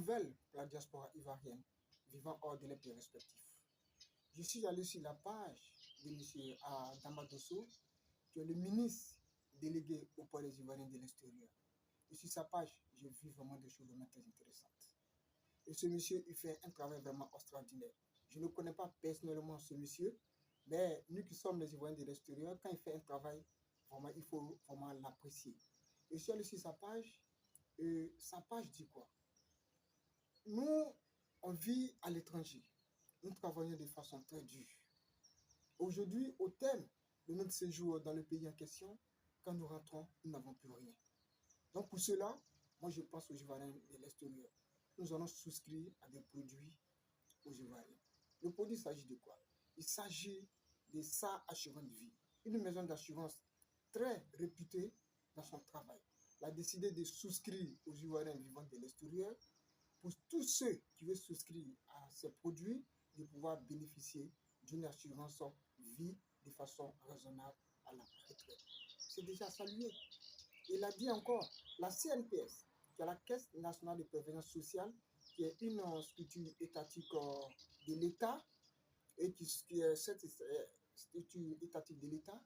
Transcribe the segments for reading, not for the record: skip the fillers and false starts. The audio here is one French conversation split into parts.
nouvelle pour la diaspora ivoirienne vivant hors de leurs pays respectifs. Je suis allé sur la page de M. Adama Dosso, qui est le ministre délégué auprès des Ivoiriens de l'extérieur. Et sur sa page, j'ai vu vraiment des choses vraiment très intéressantes. Et ce monsieur, il fait un travail vraiment extraordinaire. Je ne connais pas personnellement ce monsieur, mais nous qui sommes les Ivoiriens de l'extérieur, quand il fait un travail, vraiment, il faut vraiment l'apprécier. Et je suis allé sur sa page dit quoi? Nous, on vit à l'étranger. Nous travaillons de façon très dure. Aujourd'hui, au terme de notre séjour dans le pays en question, quand nous rentrons, nous n'avons plus rien. Donc pour cela, moi je pense aux Ivoiriens de l'extérieur. Nous allons souscrire à des produits aux Ivoiriens. Le produit, il s'agit de quoi? Il s'agit de SA Assurance Vie, une maison d'assurance très réputée dans son travail. Elle a décidé de souscrire aux Ivoiriens vivant de l'extérieur pour tous ceux qui veulent souscrire à ces produits de pouvoir bénéficier d'une assurance vie de façon raisonnable à la retraite. C'est déjà salué. Il a dit encore, la CNPS, qui est la Caisse nationale de prévoyance sociale, qui est une structure étatique de l'État, et qui est cette structure étatique de l'État,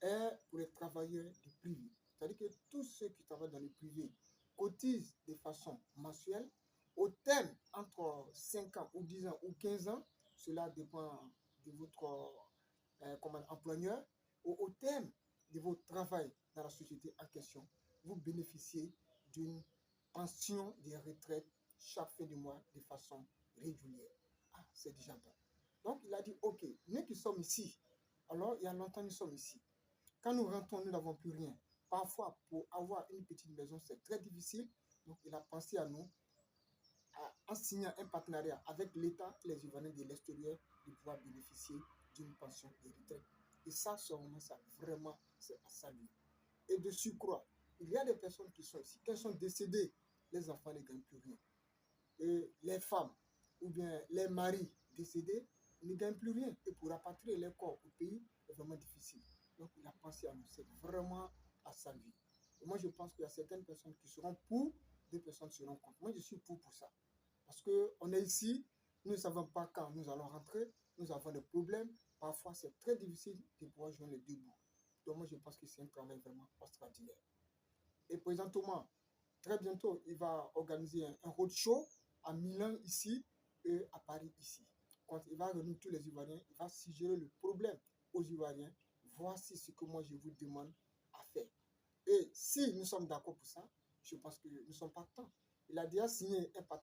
est pour les travailleurs du privé. C'est-à-dire que tous ceux qui travaillent dans le privé cotisent de façon mensuelle. Au terme, entre 5 ans ou 10 ans ou 15 ans, cela dépend de votre employeur, au terme de votre travail dans la société en question, vous bénéficiez d'une pension de retraite chaque fin du mois de façon régulière. Ah, c'est déjà bon. Donc, il a dit, OK, nous qui sommes ici, alors il y a longtemps nous sommes ici. Quand nous rentrons, nous n'avons plus rien. Parfois, pour avoir une petite maison, c'est très difficile. Donc, il a pensé à nous en signant un partenariat avec l'État et les Ivoiriens de l'extérieur de pouvoir bénéficier d'une pension de retraite. Et ça, vraiment, c'est à saluer. Et de surcroît, il y a des personnes qui sont ici. Quand elles sont décédées, les enfants ne gagnent plus rien. Et les femmes ou bien les maris décédés ne gagnent plus rien. Et pour rapatrier les corps au pays, c'est vraiment difficile. Donc, il a pensé à nous. C'est vraiment à saluer. Et moi, je pense qu'il y a certaines personnes qui seront pour, des personnes seront contre. Moi, je suis pour ça. Parce qu'on est ici, nous ne savons pas quand nous allons rentrer, nous avons des problèmes. Parfois, c'est très difficile de pouvoir joindre les deux bouts. Donc, moi, je pense que c'est un travail vraiment extraordinaire. Et présentement, très bientôt, il va organiser un roadshow à Milan ici et à Paris ici. Quand il va réunir tous les Ivoiriens, il va suggérer le problème aux Ivoiriens. Voici ce que moi je vous demande à faire. Et si nous sommes d'accord pour ça, je pense que nous sommes partants. Il a déjà signé un